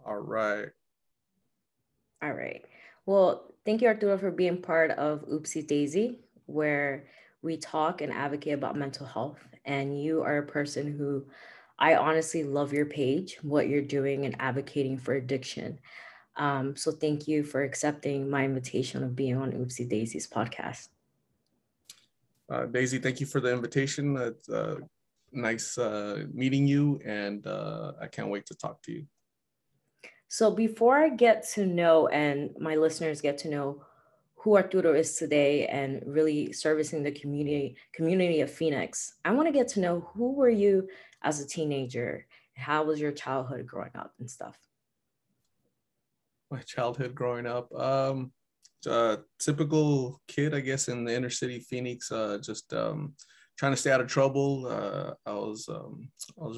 All right. All right. Well, thank you, Arturo, for being part of Oopsie Daisy, where we talk and advocate about mental health. And you are a person who I honestly love your page, what you're doing and advocating for addiction. So thank you for accepting my invitation of being on Oopsie Daisy's podcast. Daisy, thank you for the invitation. It's nice meeting you, and I can't wait to talk to you. So before I get to know and my listeners get to know who Arturo is today and really servicing the community of Phoenix, I want to get to know who were you as a teenager? How was your childhood growing up and stuff? My childhood growing up, typical kid, I guess, in the inner city Phoenix, just trying to stay out of trouble. I was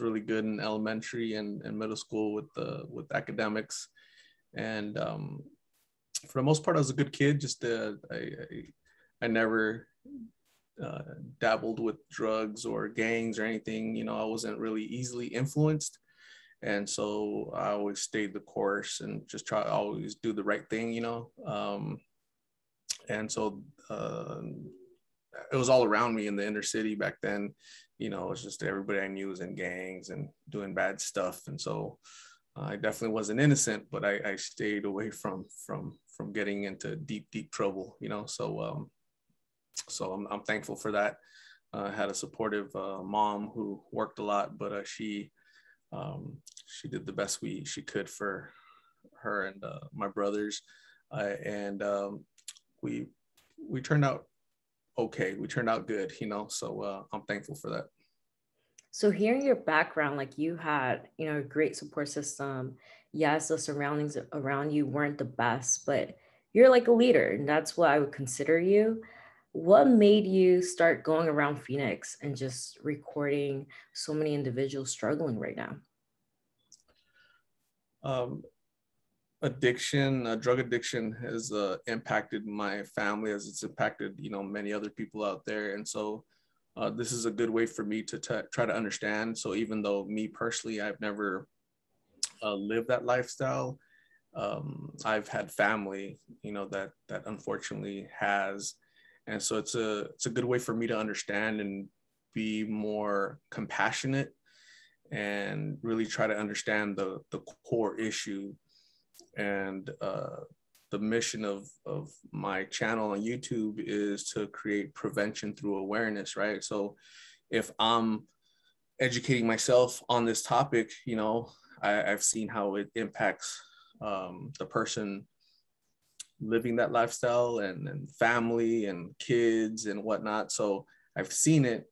really good in elementary and middle school with academics, and for the most part, I was a good kid. Just I never dabbled with drugs or gangs or anything. I wasn't really easily influenced, and so I always stayed the course and just try to always do the right thing. And so it was all around me in the inner city back then. It was just everybody I knew was in gangs and doing bad stuff, and so I definitely wasn't innocent, but I stayed away from getting into deep trouble. So I'm thankful for that. I had a supportive mom who worked a lot, but she did the best she could for her and my brothers, and we turned out okay. We turned out good. So I'm thankful for that. So hearing your background, like you had, a great support system. Yes, the surroundings around you weren't the best, but you're like a leader, and that's what I would consider you. What made you start going around Phoenix and just recording so many individuals struggling right now? Um, drug addiction has impacted my family as it's impacted, many other people out there. And so this is a good way for me to try to understand. So even though me personally, I've never lived that lifestyle, I've had family, that unfortunately has. And so it's a good way for me to understand and be more compassionate and really try to understand the core issue. And the mission of my channel on YouTube is to create prevention through awareness, right? So if I'm educating myself on this topic, I've seen how it impacts the person living that lifestyle and family and kids and whatnot. So I've seen it,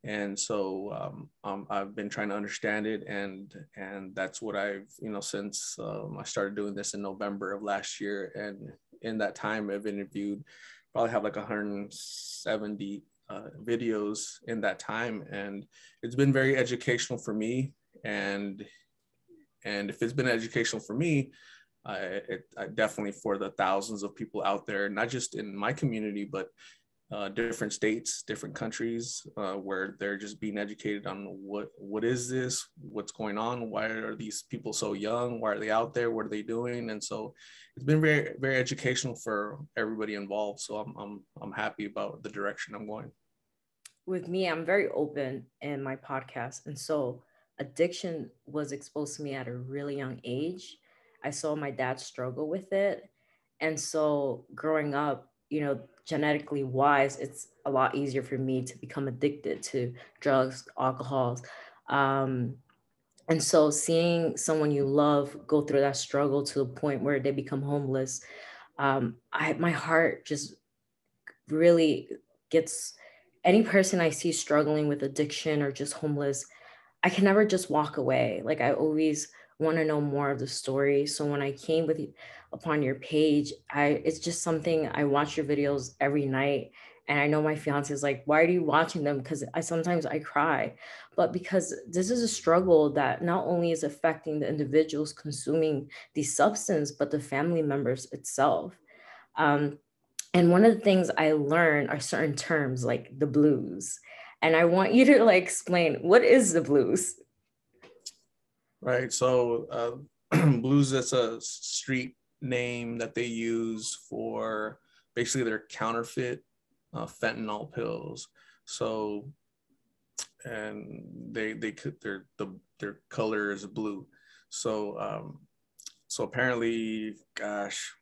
and so I've been trying to understand it, and that's what I've since I started doing this in November of last year, and in that time I've interviewed probably have like 170 videos in that time, and it's been very educational for me, and if it's been educational for me, I definitely for the thousands of people out there, not just in my community, but different states, different countries, where they're just being educated on what is this, what's going on, why are these people so young, why are they out there, what are they doing, and so it's been very very educational for everybody involved. So I'm happy about the direction I'm going. With me, I'm very open in my podcast. And so addiction was exposed to me at a really young age. I saw my dad struggle with it. And so growing up, genetically wise, it's a lot easier for me to become addicted to drugs, alcohols. Um, and so seeing someone you love go through that struggle to the point where they become homeless, my heart just really gets any person I see struggling with addiction or just homeless, I can never just walk away. Like I always want to know more of the story. So when I came upon your page, it's just something I watch your videos every night. And I know my fiance is like, why are you watching them? Because I cry, but because this is a struggle that not only is affecting the individuals consuming these substance, but the family members itself. Um, and one of the things I learned are certain terms like the blues. And I want you to like explain what is the blues? Right. So blues, that's a street name that they use for basically their counterfeit fentanyl pills. So, and they could their color is blue. So so apparently, gosh,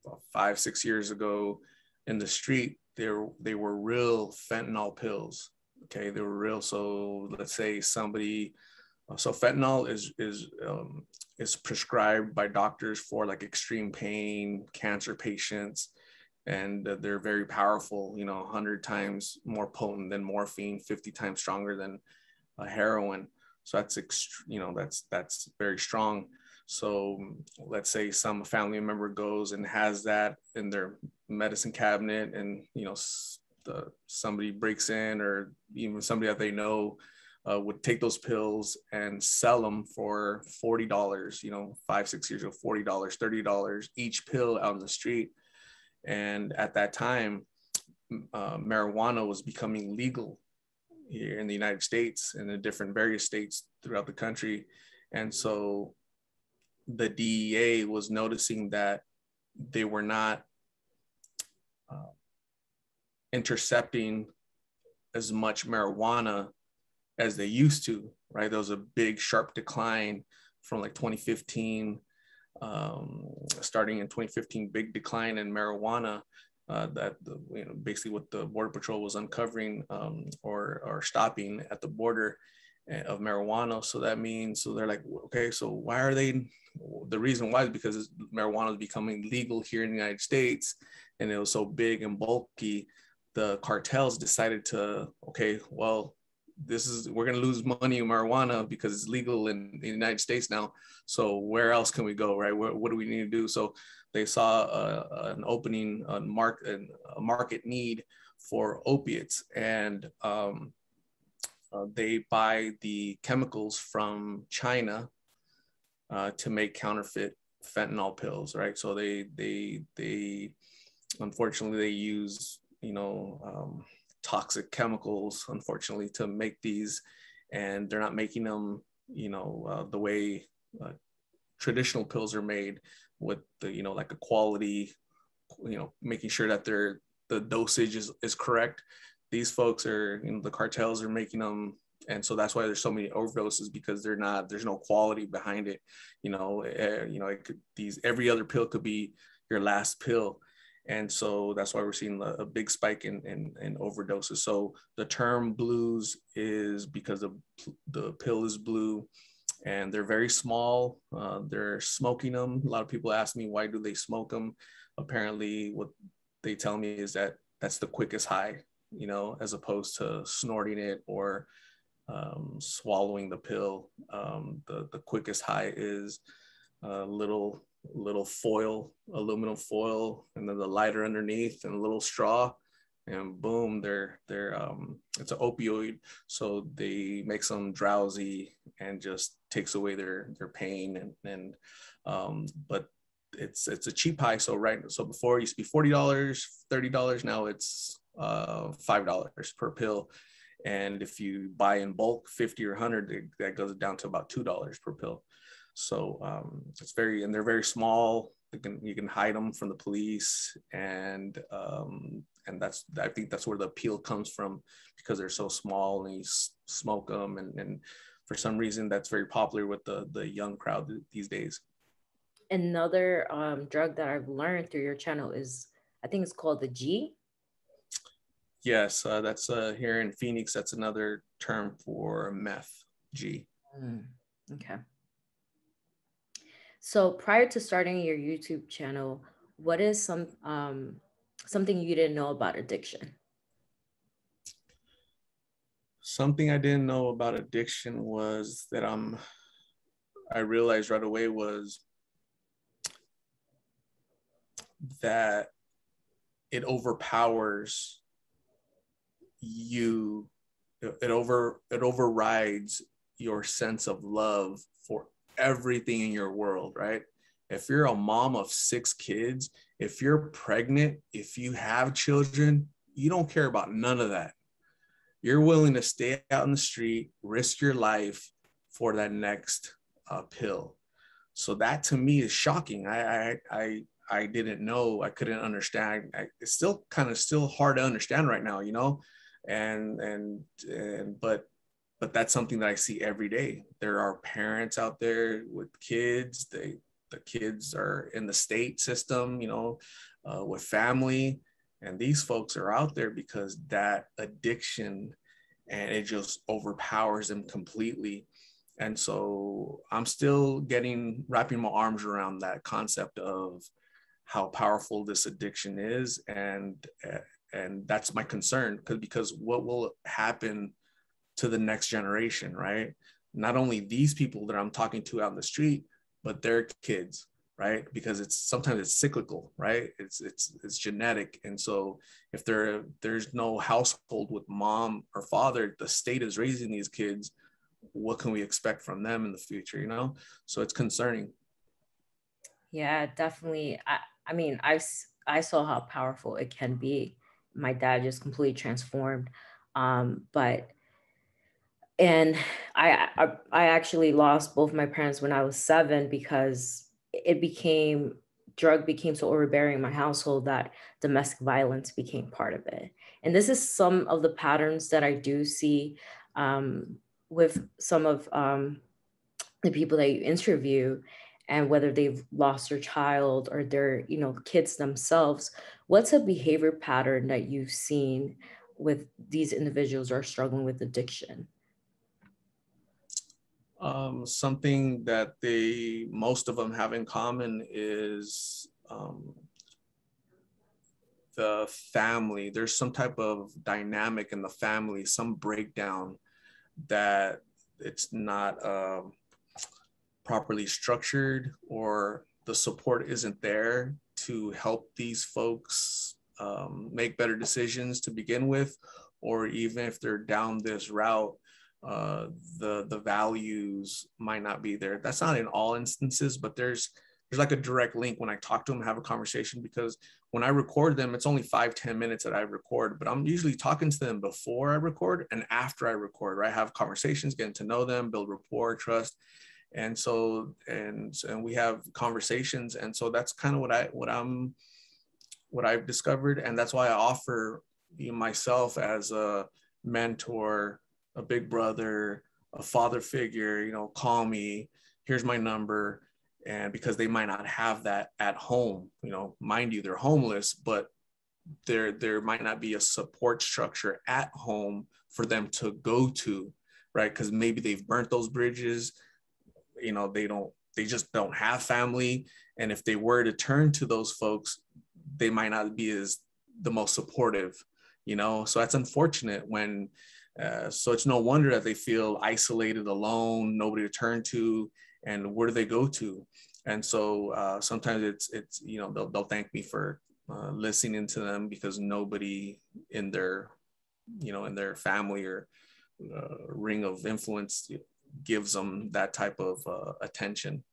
about 5-6 years ago, in the street, they were real fentanyl pills. Okay, they were real. So let's say somebody, so fentanyl is prescribed by doctors for like extreme pain, cancer patients, and they're very powerful. 100 times more potent than morphine, 50 times stronger than heroin. So that's very strong. So let's say some family member goes and has that in their medicine cabinet, and somebody breaks in, or even somebody that they know would take those pills and sell them for $40. 5-6 years ago, $40, $30 each pill out in the street. And at that time, marijuana was becoming legal here in the United States and in different various states throughout the country. And so the DEA was noticing that they were not intercepting as much marijuana as they used to, right? There was a big sharp decline from like 2015, starting in 2015, big decline in marijuana. That basically what the Border Patrol was uncovering or stopping at the border of marijuana. So that means, so they're like, okay, so why are they? The reason why is because marijuana is becoming legal here in the United States, and it was so big and bulky. The cartels decided to, okay, well, we're going to lose money in marijuana because it's legal in the United States now. So where else can we go, right? What do we need to do? So they saw an opening, a market need for opiates, and they buy the chemicals from China to make counterfeit fentanyl pills, right? So they unfortunately they use toxic chemicals, unfortunately, to make these, and they're not making them the way traditional pills are made, with the like a quality, making sure that the dosage is correct. These folks are, the cartels are making them, and so that's why there's so many overdoses, because there's no quality behind it. Every other pill could be your last pill. And so that's why we're seeing a big spike in overdoses. So the term blues is because the pill is blue, and they're very small. They're smoking them. A lot of people ask me, why do they smoke them? Apparently what they tell me is that that's the quickest high, as opposed to snorting it or swallowing the pill. The quickest high is a little aluminum foil, and then the lighter underneath, and a little straw, and boom, they're it's an opioid. So they makes them drowsy and just takes away their pain, and but it's a cheap high. So before it used to be $40, $30. Now it's $5 per pill. And if you buy in bulk 50 or 100, that goes down to about $2 per pill. So and they're very small. You can hide them from the police, and I think that's where the appeal comes from, because they're so small and you smoke them, and for some reason that's very popular with the young crowd these days. Another drug that I've learned through your channel is, I think it's called the G. Yes, that's here in Phoenix. That's another term for meth, G. Okay. So prior to starting your YouTube channel, what is something you didn't know about addiction? Something I didn't know about addiction was that I realized right away was that it overpowers you. It overrides your sense of love for everything in your world, right? If you're a mom of 6 kids, if you're pregnant, if you have children, you don't care about none of that. You're willing to stay out in the street, risk your life for that next pill. So that to me is shocking. I didn't know. I couldn't understand. It's still kind of still hard to understand right now, you know, and but that's something that I see every day. There are parents out there with kids. The kids are in the state system, you know, with family, and these folks are out there because that addiction, and it just overpowers them completely. And so I'm still wrapping my arms around that concept of how powerful this addiction is, and that's my concern, because what will happen to the next generation, right? Not only these people that I'm talking to out in the street, but their kids, right? Because it's sometimes it's cyclical, right? It's genetic. And so if there's no household with mom or father, the state is raising these kids, what can we expect from them in the future, you know? So it's concerning. Yeah, definitely. I mean, I saw how powerful it can be. My dad just completely transformed. But and I actually lost both my parents when I was 7 because it became drug became so overbearing in my household that domestic violence became part of it. And this is some of the patterns that I do see with some of the people that you interview, and whether they've lost their child or their kids themselves. What's a behavior pattern that you've seen with these individuals who are struggling with addiction? Something that most of them have in common is the family. There's some type of dynamic in the family, some breakdown that it's not properly structured, or the support isn't there to help these folks make better decisions to begin with, or even if they're down this route, the values might not be there. That's not in all instances, but there's like a direct link when I talk to them, have a conversation, because when I record them, it's only 5-10 minutes that I record, but I'm usually talking to them before I record and after I record, right? I have conversations, getting to know them, build rapport, trust. And so, and we have conversations. And so that's kind of what I've discovered. And that's why I offer myself as a mentor, a big brother, a father figure, call me, here's my number. And because they might not have that at home, mind you, they're homeless, but there might not be a support structure at home for them to go to, right? Because maybe they've burnt those bridges, they just don't have family. And if they were to turn to those folks, they might not be as the most supportive, so that's unfortunate. So it's no wonder that they feel isolated, alone, nobody to turn to, and where do they go to? And so sometimes it's they'll thank me for listening to them, because nobody in their in their family or ring of influence gives them that type of attention.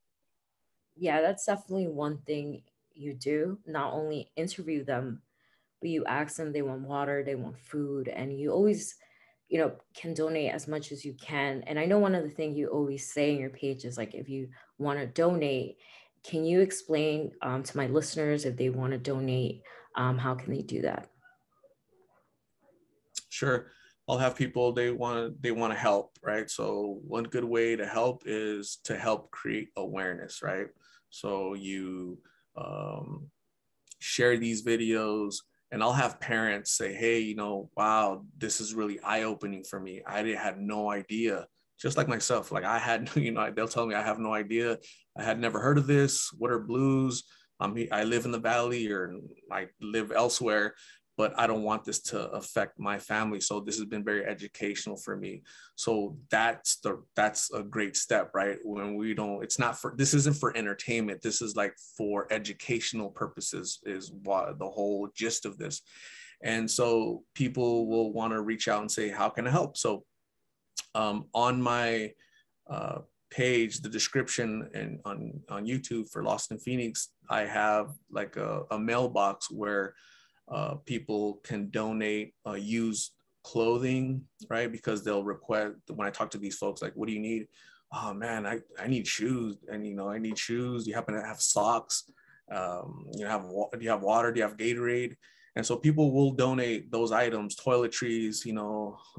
Yeah, that's definitely one thing you do. Not only interview them, but you ask them, they want water, they want food, and you always, can donate as much as you can. And I know one of the things you always say in your page is like, if you want to donate, can you explain to my listeners, if they want to donate, how can they do that? Sure. I'll have people, they want to help, right? So one good way to help is to help create awareness, right? So you share these videos, and I'll have parents say, hey, wow, this is really eye-opening for me. Had no idea. Just like myself, like I had, they'll tell me I have no idea. I had never heard of this. What are blues? I live in the valley, or I live elsewhere, but I don't want this to affect my family. So this has been very educational for me. So that's a great step, right? When we don't, this isn't for entertainment. This is like for educational purposes, is what the whole gist of this. And so people will want to reach out and say, how can I help? So on my page, the description, and on YouTube for Lost in Phoenix, I have like a mailbox where people can donate used clothing, right? Because they'll request, when I talk to these folks, like, what do you need? oh man, I need shoes, and I need shoes. Do you happen to have socks? Do you have water? Do you have Gatorade? And so people will donate those items, toiletries.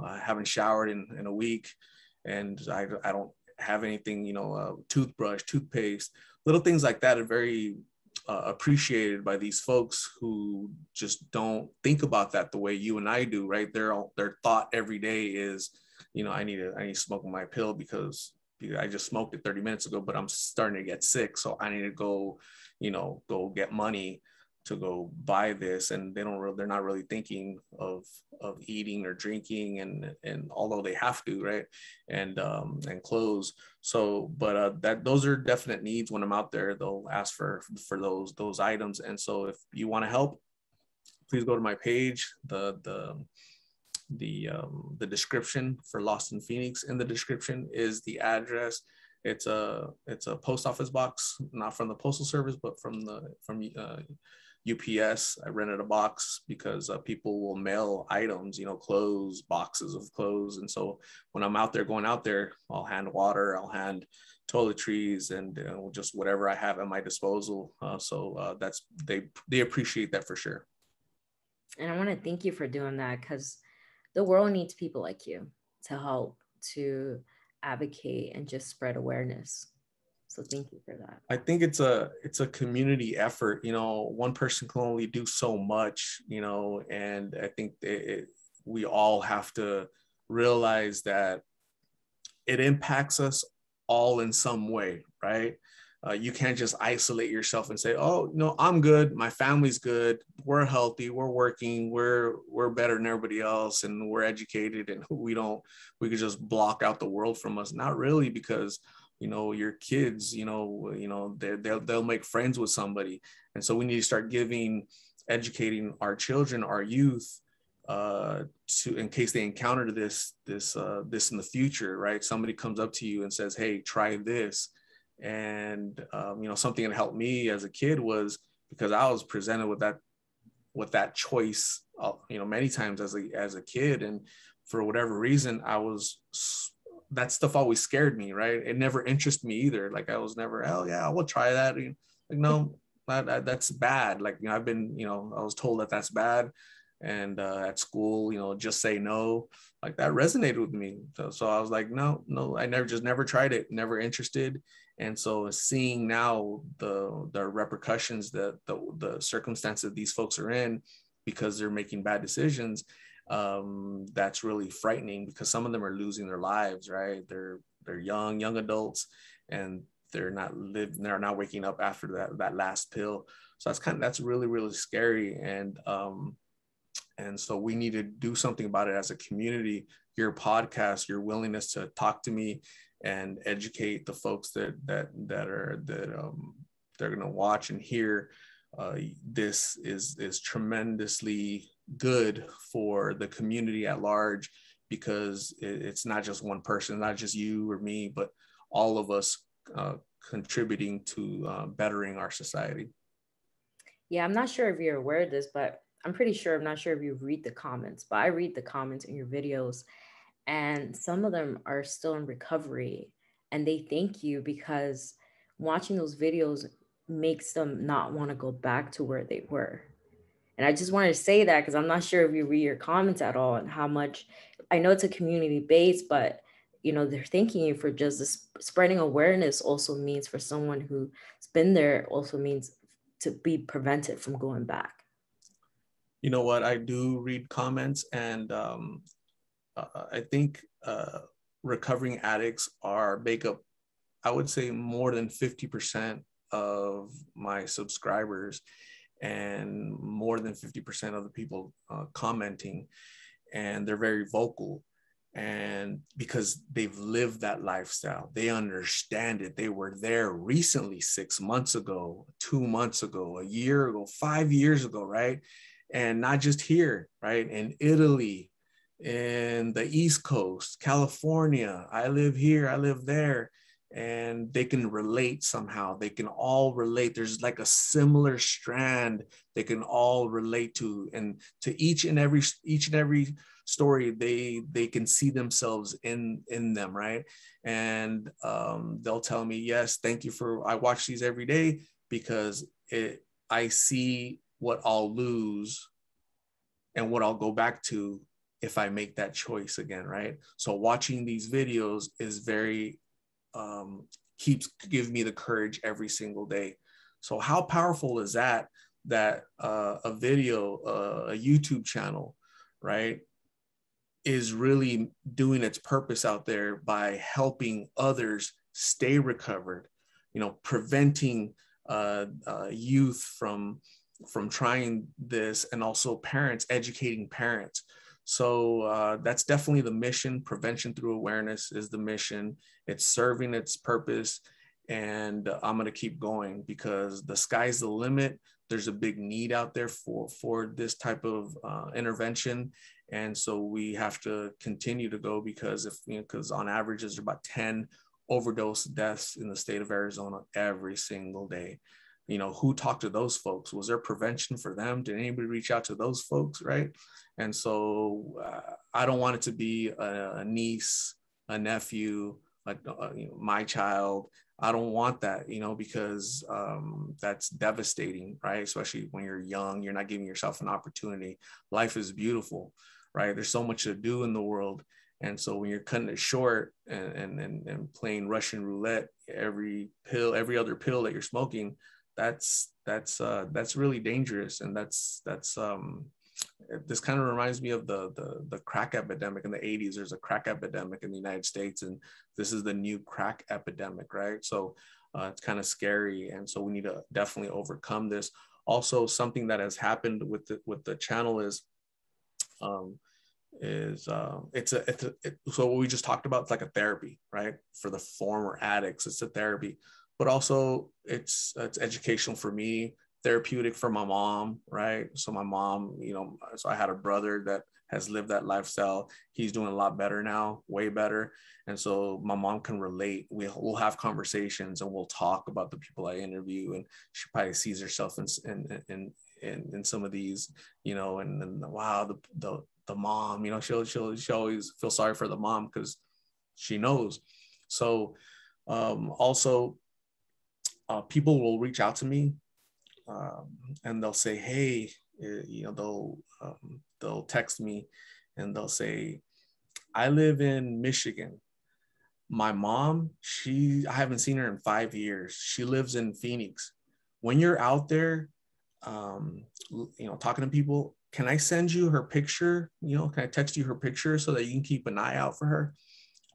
I haven't showered in a week, and I don't have anything. Toothbrush, toothpaste, little things like that are very appreciated by these folks who just don't think about that the way you and I do, right? Their thought every day is, I need to smoke my pill because I just smoked it 30 minutes ago, but I'm starting to get sick. So I need to go, go get money to go buy this. And they're not really thinking of eating or drinking, and although they have to, right. And clothes. So, but those are definite needs. When I'm out there, they'll ask for those items. And so if you want to help, please go to my page. The description for Lost in Phoenix, in the description is the address. It's a post office box, not from the postal service, but from UPS. I rented a box because people will mail items, clothes, boxes of clothes. And so when I'm going out there, I'll hand water, I'll hand toiletries, and just whatever I have at my disposal. So they appreciate that for sure. And I want to thank you for doing that, because the world needs people like you to help, to advocate, and just spread awareness. So thank you for that. I think it's a community effort. One person can only do so much, and I think we all have to realize that it impacts us all in some way, right? You can't just isolate yourself and say, oh, no, I'm good, my family's good, we're healthy, we're working, we're better than everybody else, and we're educated, and we could just block out the world from us. Not really, because your kids, they'll make friends with somebody. And so we need to start educating our children, our youth, to, in case they encounter this in the future, right? Somebody comes up to you and says, hey, try this. And something that helped me as a kid was because I was presented with that choice, many times as a kid, and for whatever reason, that stuff always scared me, right? It never interested me either. Like I was never, oh yeah, I will try that. Like, no, that's bad. Like, I was told that that's bad. And at school, just say no. Like that resonated with me. So I was like, no, I never tried it, never interested. And so seeing now the repercussions, the circumstances these folks are in because they're making bad decisions, that's really frightening, because some of them are losing their lives, right? They're young adults, and they're not waking up after that last pill. So that's really, really scary. And so we need to do something about it as a community. Your podcast, your willingness to talk to me and educate the folks that they're going to watch and hear, this is tremendously good for the community at large, because it's not just one person, not just you or me, but all of us contributing to bettering our society. Yeah, I'm not sure if you're aware of this, but I'm not sure if you read the comments, but I read the comments in your videos, and some of them are still in recovery, and they thank you because watching those videos makes them not want to go back to where they were. And I just wanted to say that because I'm not sure if you read your comments at all, and how much, I know it's a community base, but they're thanking you for just this spreading awareness. Also means for someone who's been there, also means to be prevented from going back. You know what? I do read comments, and I think recovering addicts make up, I would say, more than 50% of my subscribers, and more than 50% of the people commenting, and they're very vocal. And because they've lived that lifestyle, they understand it. They were there recently, 6 months ago, 2 months ago, a year ago, 5 years ago, right? And not just here, right? In Italy, in the East Coast, California. I live here, I live there. and they can relate somehow. They can all relate. There's like a similar strand they can all relate to, and to each and every story, they can see themselves in them, right? And they'll tell me, yes, thank you for, I watch these every day because I see what I'll lose and what I'll go back to if I make that choice again, right? So watching these videos is very give me the courage every single day. So how powerful is that? That a video, a YouTube channel, right, is really doing its purpose out there by helping others stay recovered, preventing youth from trying this, and also parents, educating parents. So that's definitely the mission. Prevention through awareness is the mission. It's serving its purpose. And I'm going to keep going because the sky's the limit. There's a big need out there for this type of intervention. And so we have to continue to go because because on average, there's about 10 overdose deaths in the state of Arizona every single day. Who talked to those folks? Was there prevention for them? Did anybody reach out to those folks, right? And so I don't want it to be a niece, a nephew, my child. I don't want that, because that's devastating, right? Especially when you're young, you're not giving yourself an opportunity. Life is beautiful, right? There's so much to do in the world. And so when you're cutting it short and playing Russian roulette, every other pill that you're smoking, that's really dangerous. And this kind of reminds me of the crack epidemic in the 80s. There's a crack epidemic in the United States, and this is the new crack epidemic, right? So it's kind of scary, and so we need to definitely overcome this. Also, something that has happened with the channel is so what we just talked about, it's like a therapy, right? For the former addicts, it's a therapy, but also it's educational for me, therapeutic for my mom, right? So my mom, so I had a brother that has lived that lifestyle. He's doing a lot better now, way better. And so my mom can relate. We'll have conversations and we'll talk about the people I interview, and she probably sees herself in some of these, and then wow, the mom, she'll always feel sorry for the mom because she knows. So also people will reach out to me and they'll say, hey, they'll text me and they'll say, I live in Michigan. My mom, I haven't seen her in 5 years. She lives in Phoenix. When you're out there, talking to people, can I send you her picture? Can I text you her picture so that you can keep an eye out for her?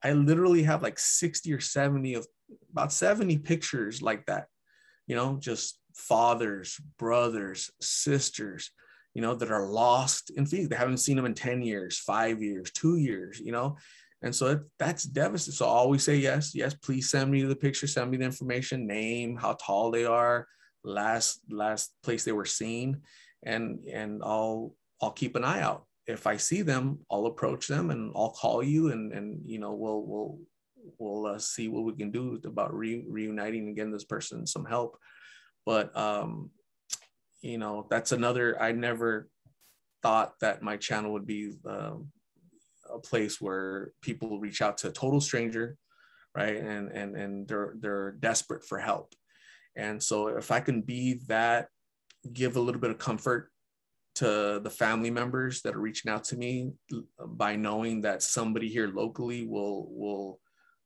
I literally have like 60 or 70 of about 70 pictures like that, just fathers, brothers, sisters, that are lost in Phoenix. They haven't seen them in 10 years, 5 years, 2 years, And so that's devastating. So I always say, yes, please send me the picture, send me the information, name, how tall they are, last place they were seen, and I'll keep an eye out. If I see them, I'll approach them and I'll call you, and we'll see what we can do about reuniting and getting this person some help. But that's another. I never thought that my channel would be a place where people reach out to a total stranger, right? And they're desperate for help. And so if I can be that, give a little bit of comfort to the family members that are reaching out to me by knowing that somebody here locally will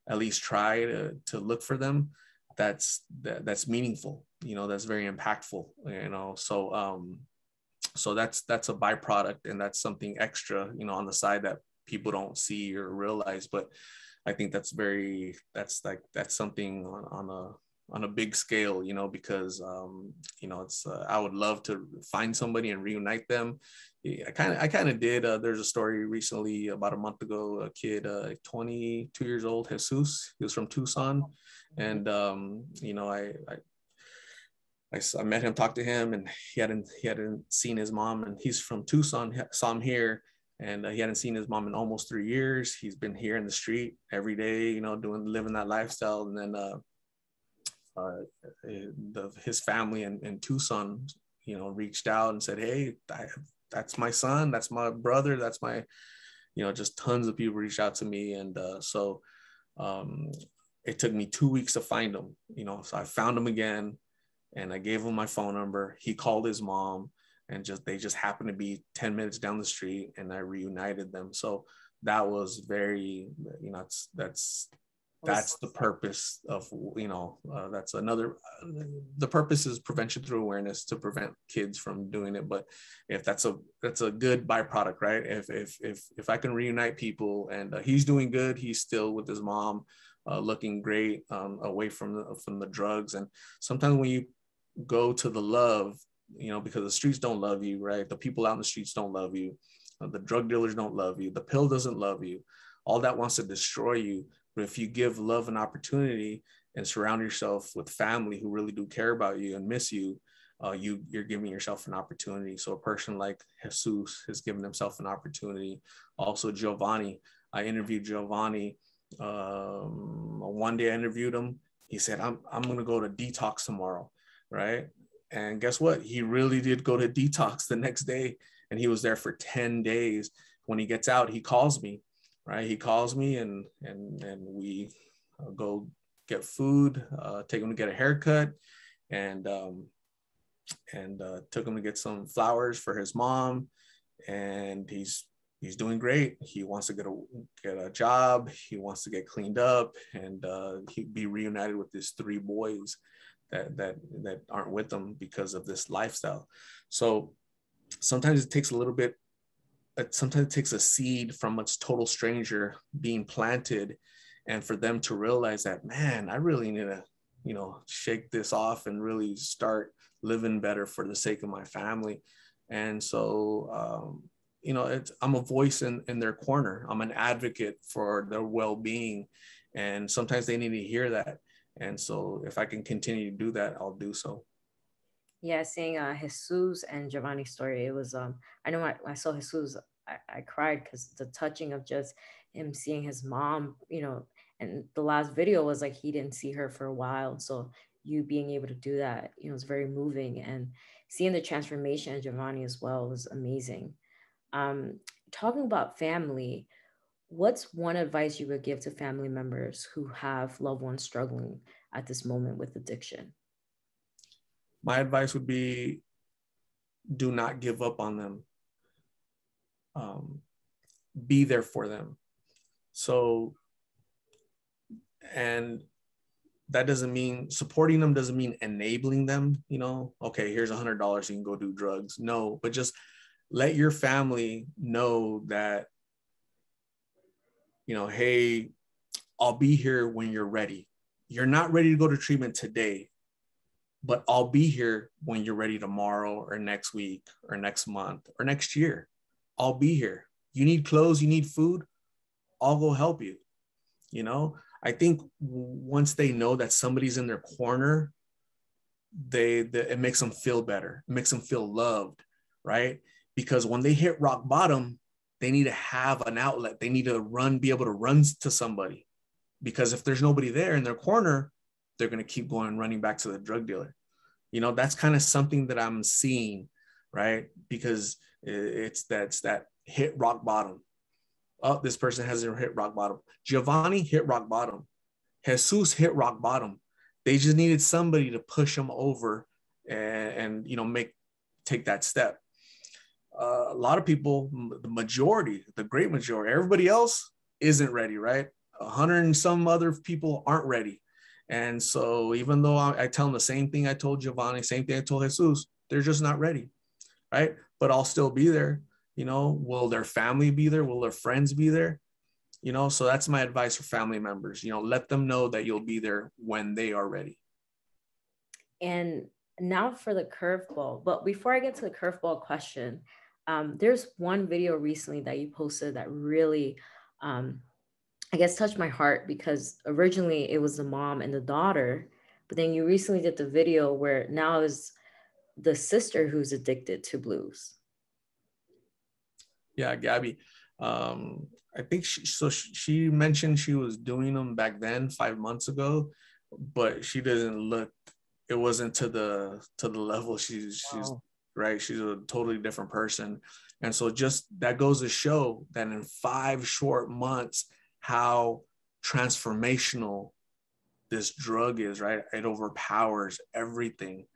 at least try to look for them, that's meaningful, that's very impactful, so that's a byproduct, and that's something extra, on the side that people don't see or realize. But I think that's something on a big scale, because it's I would love to find somebody and reunite them. I kind of did. There's a story recently about a month ago. A kid, 22 years old, Jesus. He was from Tucson, and I met him, talked to him, and he hadn't seen his mom, and he's from Tucson. Saw him here, and he hadn't seen his mom in almost 3 years. He's been here in the street every day, you know, living that lifestyle. And then his family in Tucson, you know, reached out and said, hey, that's my son, that's my brother, that's my, you know, just tons of people reached out to me. And so it took me 2 weeks to find him, you know, so I found him again and I gave him my phone number. He called his mom, and they just happened to be 10 minutes down the street, and I reunited them. So that was very, you know, that's the purpose of, you know, that's another, the purpose is prevention through awareness, to prevent kids from doing it. But if that's a good byproduct, right? If I can reunite people, and he's doing good, he's still with his mom, looking great, away from the drugs. And sometimes when you go to the love, you know, because the streets don't love you, right? The people out in the streets don't love you. The drug dealers don't love you. The pill doesn't love you. All that wants to destroy you. But if you give love an opportunity and surround yourself with family who really do care about you and miss you, you're giving yourself an opportunity. So a person like Jesus has given himself an opportunity. Also, Giovanni, I interviewed Giovanni. One day I interviewed him. He said, I'm going to go to detox tomorrow, right? And guess what? He really did go to detox the next day, and he was there for 10 days. When he gets out, he calls me, right? He calls me, and we go get food, take him to get a haircut, and took him to get some flowers for his mom. And he's doing great. He wants to get a job. He wants to get cleaned up, and he'd be reunited with his 3 boys that aren't with them because of this lifestyle. So sometimes it takes a little bit. Sometimes it takes a seed from a total stranger being planted, and for them to realize that, man, I really need to, you know, shake this off and really start living better for the sake of my family. And so, you know, I'm a voice in their corner. I'm an advocate for their well-being, and sometimes they need to hear that. And so if I can continue to do that, I'll do so. Yeah, seeing Jesus and Giovanni's story, it was I know I saw Jesus, I cried because the touching of just him seeing his mom, you know, and the last video was like he didn't see her for a while. So you being able to do that, you know, it's very moving, and seeing the transformation of Giovanni as well was amazing. Um, Talking about family, what's one advice you would give to family members who have loved ones struggling at this moment with addiction? My advice would be, do not give up on them. Be there for them. So, and that doesn't mean supporting them, doesn't mean enabling them, you know, okay, here's $100, you can go do drugs. No, but just let your family know that, you know, hey, I'll be here when you're ready. You're not ready to go to treatment today, but I'll be here when you're ready tomorrow or next week or next month or next year. I'll be here. You need clothes, you need food, I'll go help you. You know, I think once they know that somebody's in their corner, it makes them feel better. It makes them feel loved, right? Because when they hit rock bottom, they need to have an outlet. They need to be able to run to somebody. Because if there's nobody there in their corner, they're going to keep going, running back to the drug dealer. You know, that's kind of something that I'm seeing, right? Because that's that hit rock bottom. Oh, this person hasn't hit rock bottom. Giovanni hit rock bottom. Jesus hit rock bottom. They just needed somebody to push them over and you know, take that step. A lot of people, the great majority, everybody else isn't ready, right? 100 and some other people aren't ready. And so even though I tell them the same thing I told Giovanni, same thing I told Jesus, they're just not ready, right? But I'll still be there. You know, will their family be there? Will their friends be there? You know, so that's my advice for family members. You know, let them know that you'll be there when they are ready. And now for the curveball. But before I get to the curveball question, there's one video recently that you posted that really, I guess, touched my heart, because originally it was the mom and the daughter, but then you recently did the video where now is the sister who's addicted to blues. Yeah, Gabby. I think she mentioned she was doing them back then 5 months ago, but she didn't look. It wasn't to the level she's Wow. right. She's a totally different person, and so just that goes to show that in 5 short months how transformational this drug is. Right, it overpowers everything.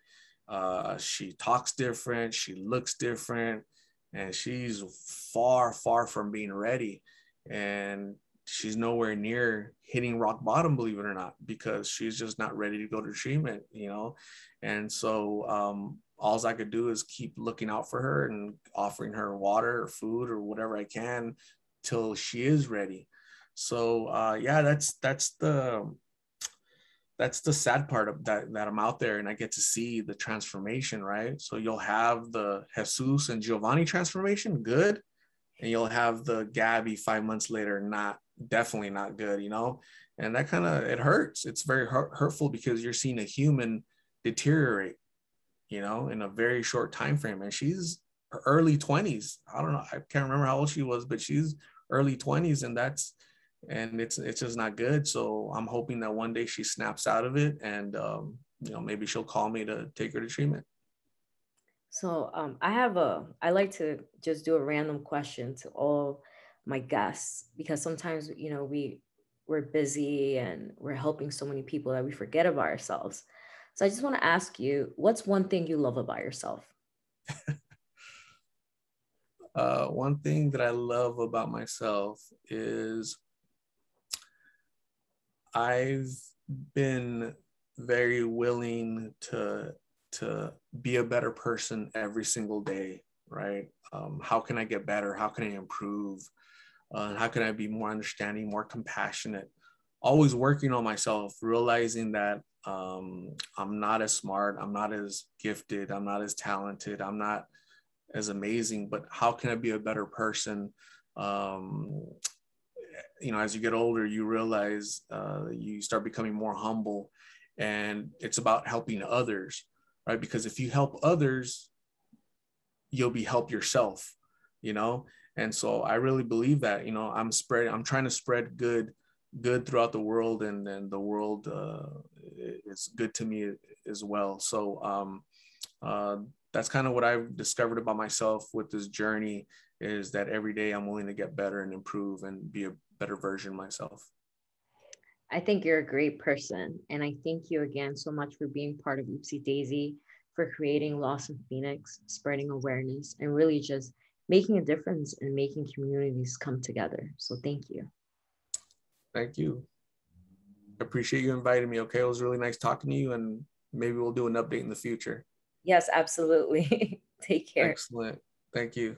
She talks different, she looks different, and she's far, far from being ready. And she's nowhere near hitting rock bottom, believe it or not, because she's just not ready to go to treatment, you know? And so all I could do is keep looking out for her and offering her water or food or whatever I can till she is ready. So yeah, that's the sad part of that I'm out there and I get to see the transformation, right? So you'll have the Jesus and Giovanni transformation, good, and you'll have the Gabby 5 months later, not definitely not good, you know? And that kind of it hurts. It's very hurtful because you're seeing a human deteriorate, you know, in a very short time frame. And she's early 20s. I don't know, I can't remember how old she was, but she's early 20s, and it's just not good. So I'm hoping that one day she snaps out of it, and you know, maybe she'll call me to take her to treatment. So I like to just do a random question to all my guests because sometimes, we're busy and we're helping so many people that we forget about ourselves. So I just want to ask you, what's one thing you love about yourself? One thing that I love about myself is I've been very willing to be a better person every single day, right? How can I get better? How can I improve? How can I be more understanding, more compassionate? Always working on myself, realizing that I'm not as smart, I'm not as gifted, I'm not as talented, I'm not as amazing, but how can I be a better person? Um, you know, as you get older, you realize you start becoming more humble, and it's about helping others, right? Because if you help others, you'll be help yourself, you know. And so I really believe that, you know, I'm trying to spread good throughout the world, and then the world is good to me as well. So uh, that's kind of what I've discovered about myself with this journey, is that every day I'm willing to get better and improve and be a better version of myself. I think you're a great person. And I thank you again so much for being part of Oopsie Daisy, for creating Lost in Phoenix, spreading awareness, and really just making a difference and making communities come together. So thank you. Thank you. I appreciate you inviting me. Okay, it was really nice talking to you, and maybe we'll do an update in the future. Yes, absolutely. Take care. Excellent. Thank you.